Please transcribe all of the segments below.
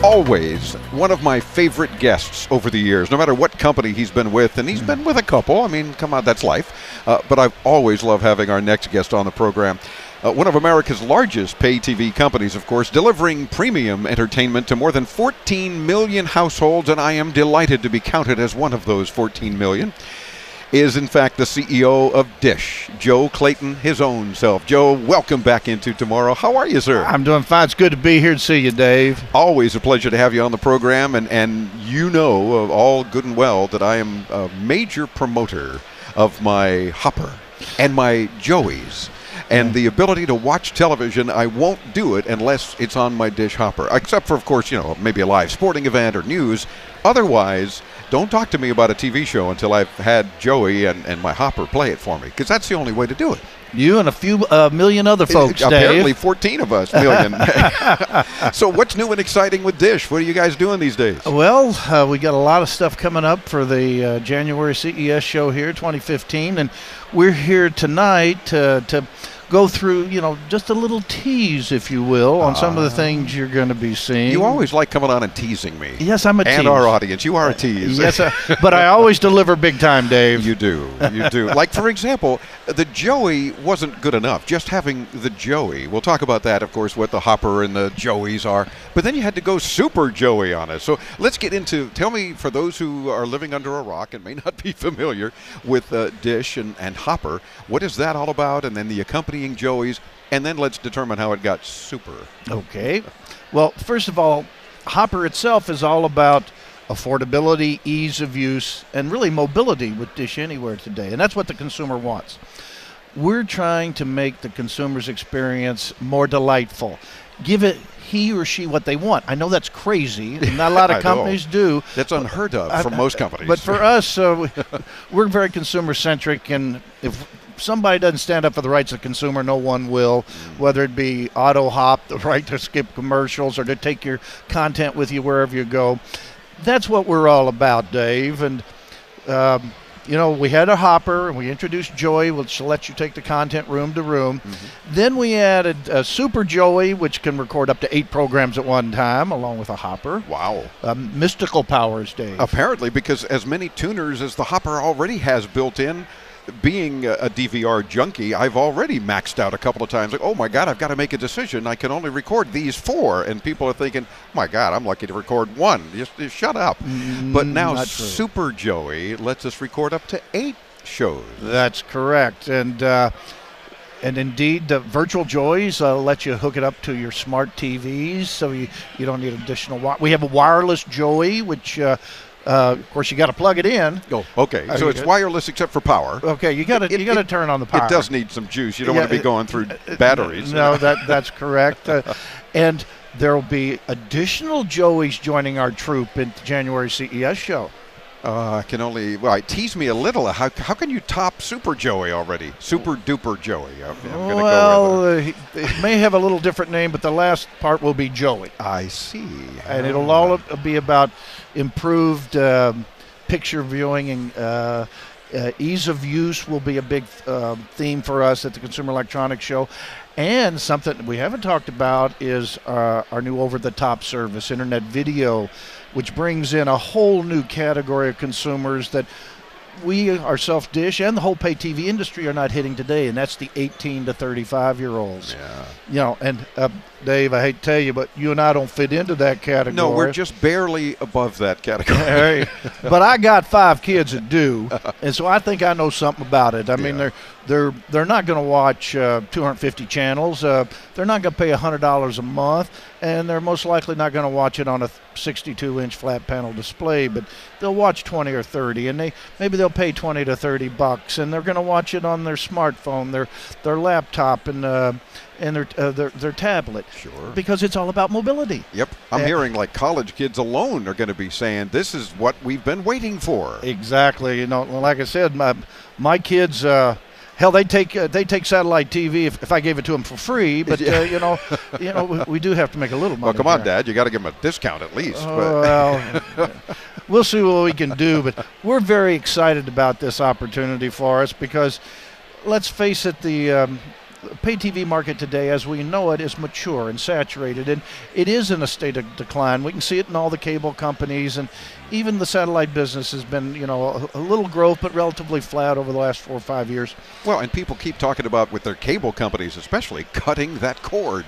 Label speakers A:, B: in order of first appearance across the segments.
A: always one of my favorite guests over the years, no matter what company he's been with, and he's been with a couple. I mean, come on, that's life. But I've always loved having our next guest on the program. One of America's largest pay TV companies, of course, delivering premium entertainment to more than 14 million households, and I am delighted to be counted as one of those 14 million, is in fact the CEO of Dish, Joe Clayton, his own self. Joe, welcome back into Tomorrow. How are you, sir?
B: I'm doing fine. It's good to be here to see you, Dave.
A: Always a pleasure to have you on the program, and you know all good and well that I am a major promoter of my Hopper and my Joeys. And the ability to watch television, I won't do it unless it's on my Dish Hopper, except for, of course, you know, maybe a live sporting event or news. Otherwise, don't talk to me about a TV show until I've had Joey and my Hopper play it for me, because that's the only way to do it.
B: You and a few million other folks,
A: apparently
B: Dave.
A: 14 of us million. So what's new and exciting with Dish? What are you guys doing these days?
B: Well, we got a lot of stuff coming up for the January CES show here, 2015, and we're here tonight to go through, you know, just a little tease, if you will, on some of the things you're going to be seeing.
A: You always like coming on and teasing me.
B: Yes, I'm a tease.
A: And our audience. You are a tease.
B: Yes, but I always deliver big time, Dave.
A: You do. You do. Like, for example, the Joey wasn't good enough. Just having the Joey. We'll talk about that, of course, what the Hopper and the Joeys are. But then you had to go Super Joey on us. So let's get into, tell me, for those who are living under a rock and may not be familiar with Dish and Hopper, what is that all about? And then the accompanying Joeys, and then let's determine how it got super.
B: Okay. Well, first of all, Hopper itself is all about affordability, ease of use, and really mobility with Dish Anywhere today, and that's what the consumer wants. We're trying to make the consumer's experience more delightful. Give it he or she what they want. I know that's crazy. Not a lot of companies do.
A: That's unheard of for most companies.
B: But for us, we're very consumer-centric, and if somebody doesn't stand up for the rights of the consumer, no one will, whether it be auto hop, the right to skip commercials, or to take your content with you wherever you go. That's what we're all about, Dave. And, you know, we had a Hopper, and we introduced Joey, which lets you take the content room to room. Then we added a Super Joey, which can record up to 8 programs at one time, along with a Hopper.
A: Wow.
B: Mystical powers, Dave.
A: Apparently, because as many tuners as the Hopper already has built in, being a DVR junkie, I've already maxed out a couple of times. Like, oh my God, I've got to make a decision. I can only record these 4. And people are thinking, oh my God, I'm lucky to record 1. Just shut up. But now Super Joey lets us record up to 8 shows.
B: That's correct. And indeed, the virtual Joeys let you hook it up to your smart TVs, so you don't need additional. We have a wireless Joey, which of course, you got to plug it in.
A: Oh, okay. So it's wireless except for power.
B: Okay, you got to turn on the power.
A: It does need some juice. You don't want to be going through batteries.
B: No, that's correct. And there will be additional Joeys joining our troupe in the January CES show.
A: I can only, well, tease me a little. How can you top Super Joey already? Super Duper Joey. I'm going to go with it.
B: It may have a little different name, but the last part will be Joey.
A: I see.
B: And it'll all be about improved picture viewing, and ease of use will be a big theme for us at the Consumer Electronics Show. And something we haven't talked about is our new over-the-top service, Internet Video, which brings in a whole new category of consumers that we ourselves, Dish, and the whole pay TV industry are not hitting today, and that's the 18 to 35-year-olds.
A: Yeah.
B: You know, and Dave, I hate to tell you, but you and I don't fit into that category.
A: No, we're just barely above that category.
B: But I got 5 kids that do, and so I think I know something about it. I mean, they're not going to watch 250 channels. They're not going to pay $100 a month, and they're most likely not going to watch it on a 62-inch flat panel display. But they'll watch 20 or 30, and maybe they'll pay 20 to 30 bucks, and they're going to watch it on their smartphone, their laptop, and their tablet.
A: Sure.
B: Because it's all about mobility.
A: Yep. I'm hearing like college kids alone are going to be saying, this is what we've been waiting for.
B: Exactly. You know, like I said, my kids, hell, they take satellite TV if I gave it to them for free. But you know, we do have to make a little money.
A: Well, come on, Dad, you got to give them a discount at least.
B: Well, we'll see what we can do. But we're very excited about this opportunity for us because, let's face it, the pay TV market today, as we know it, is mature and saturated, and it is in a state of decline. We can see it in all the cable companies, and even the satellite business has been, a little growth, but relatively flat over the last 4 or 5 years.
A: Well, and people keep talking about, with their cable companies especially, cutting that cord.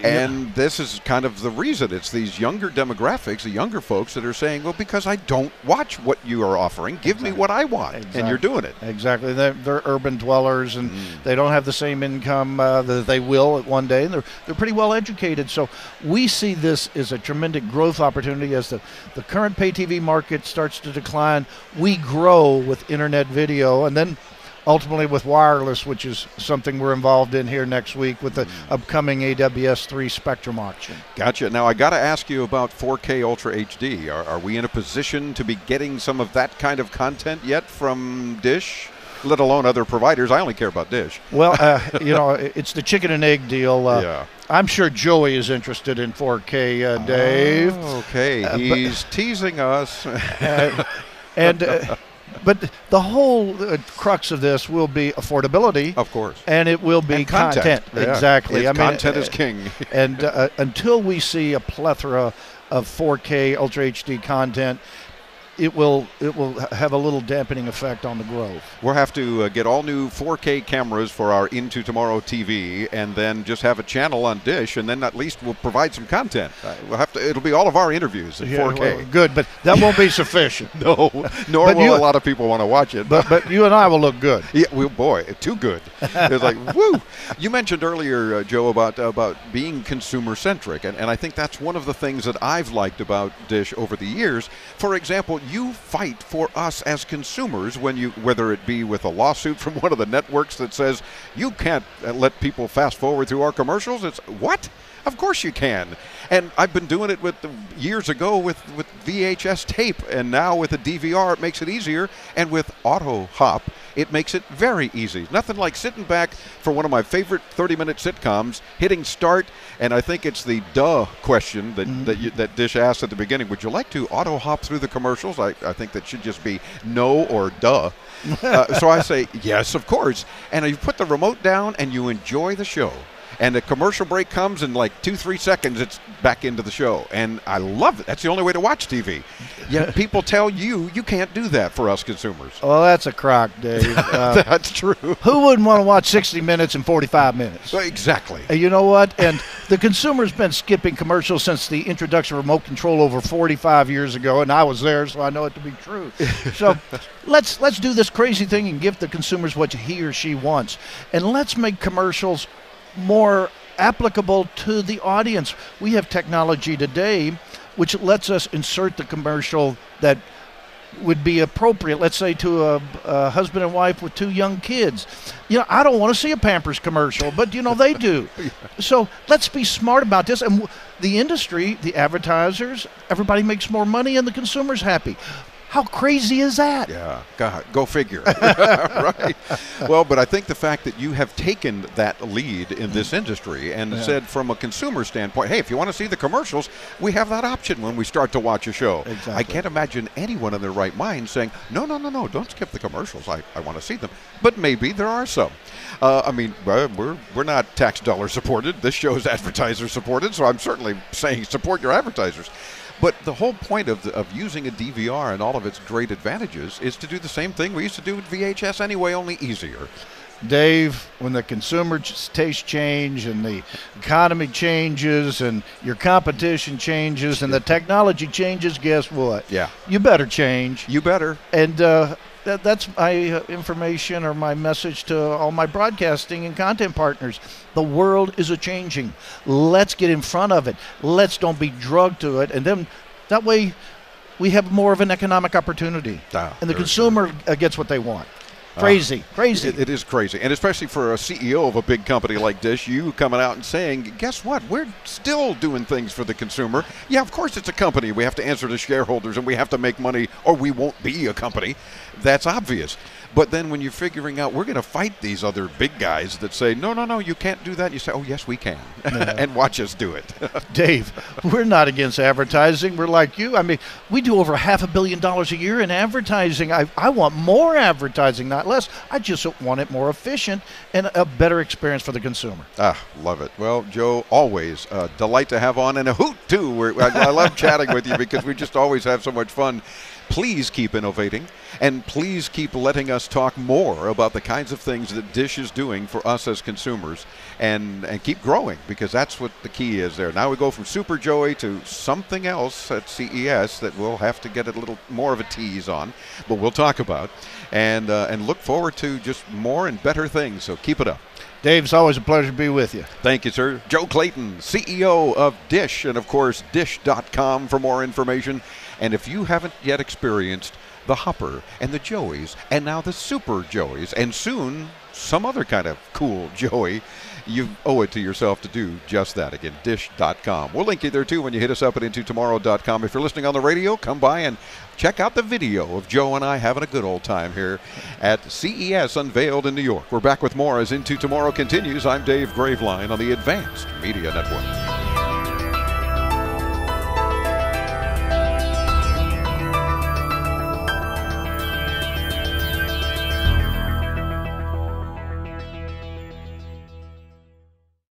A: And this is kind of the reason. It's these younger demographics, the younger folks that are saying, well, because I don't watch what you are offering, give me what I want. And you're doing it.
B: Exactly. They're urban dwellers, and they don't have the same income that they will at one day. And they're pretty well educated. So we see this as a tremendous growth opportunity as the current pay TV market starts to decline. We grow with internet video, and then ultimately with wireless, which is something we're involved in here next week with the upcoming AWS-3 Spectrum auction.
A: Gotcha. Now, I got to ask you about 4K Ultra HD. Are we in a position to be getting some of that kind of content yet from Dish, let alone other providers? I only care about Dish.
B: Well, it's the chicken and egg deal. I'm sure Joey is interested in 4K, Dave.
A: Okay, he's teasing us.
B: But the whole crux of this will be affordability,
A: of course,
B: and it will be content.
A: Yeah.
B: Exactly.
A: Content is king.
B: And until we see a plethora of 4K Ultra HD content, it will have a little dampening effect on the growth. We'll
A: have to get all new 4K cameras for our Into Tomorrow TV, and then just have a channel on Dish, and then at least we'll provide some content. It'll be all of our interviews in 4K.
B: Well, good, but that won't be sufficient.
A: Nor will a lot of people want to watch it.
B: But you and I will look good.
A: Yeah, boy, too good. It's like, woo! You mentioned earlier, Joe, about being consumer-centric, and I think that's one of the things that I've liked about Dish over the years. For example, you fight for us as consumers whether it be with a lawsuit from one of the networks that says you can't let people fast forward through our commercials. It's what? Of course you can. And I've been doing it years ago with VHS tape, and now with a DVR it makes it easier, and with Auto Hop it makes it very easy. Nothing like sitting back for one of my favorite 30-minute sitcoms, hitting start, and I think it's the duh question that Dish asked at the beginning. Would you like to auto hop through the commercials? I think that should just be no or duh. So I say, yes, of course. And you put the remote down and you enjoy the show. And the commercial break comes in like 2-3 seconds, it's back into the show. And I love it. That's the only way to watch TV. Yet people tell you can't do that for us consumers.
B: Well, that's a crock, Dave.
A: That's true.
B: Who wouldn't want to watch 60 minutes in 45 minutes?
A: Exactly.
B: You know what? And the consumer's been skipping commercials since the introduction of remote control over 45 years ago, and I was there, so I know it to be true. So let's do this crazy thing and give the consumers what he or she wants. And let's make commercials more applicable to the audience. We have technology today which lets us insert the commercial that would be appropriate, let's say, to a husband and wife with 2 young kids. I don't want to see a Pampers commercial, but they do. So let's be smart about this. And the industry, the advertisers, everybody makes more money and the consumer's happy. How crazy is that?
A: Yeah, God, go figure. Right. Well, but I think the fact that you have taken that lead in this industry and said from a consumer standpoint, hey, if you want to see the commercials, we have that option when we start to watch a show.
B: Exactly.
A: I can't imagine anyone in their right mind saying, no, don't skip the commercials. I want to see them. But maybe there are some. We're not tax dollar supported. This show is advertiser supported, so I'm certainly saying support your advertisers. But the whole point of using a DVR and all of its great advantages is to do the same thing we used to do with VHS anyway, only easier.
B: Dave, when the consumer tastes change and the economy changes and your competition changes and the technology changes, guess what?
A: Yeah.
B: You better change.
A: You better.
B: And that's my information or my message to all my broadcasting and content partners. The world is a-changing. Let's get in front of it. Let's don't be drugged to it. And then that way we have more of an economic opportunity. And the consumer gets what they want. Crazy.
A: It is crazy. And especially for a CEO of a big company like Dish, you coming out and saying, guess what? We're still doing things for the consumer. Yeah, of course it's a company. We have to answer to shareholders and we have to make money or we won't be a company. That's obvious. But then when you're figuring out we're going to fight these other big guys that say, no, no, no, you can't do that. You say, oh, yes, we can. And watch us do it.
B: Dave, we're not against advertising. We're like you. I mean, we do over $500 million a year in advertising. I want more advertising, not less. I just want it more efficient and a better experience for the consumer.
A: Love it. Well, Joe, always a delight to have on, and a hoot, too. I love chatting with you because we just always have so much fun. Please keep innovating, and please keep letting us talk more about the kinds of things that Dish is doing for us as consumers, and keep growing, because that's what the key is there. Now we go from Super Joey to something else at CES that we'll have to get a little more of a tease on, but we'll talk about, and look forward to just more and better things, so keep it up.
B: Dave, it's always a pleasure to be with you.
A: Thank you, sir. Joe Clayton, CEO of Dish, and of course, Dish.com for more information. And if you haven't yet experienced the Hopper and the Joeys, and now the Super Joeys, and soon some other kind of cool Joey, you owe it to yourself to do just that. Again, Dish.com. We'll link you there, too, when you hit us up at IntoTomorrow.com. If you're listening on the radio, come by and check out the video of Joe and I having a good old time here at CES Unveiled in New York. We're back with more as Into Tomorrow continues. I'm Dave Graveline on the Advanced Media Network.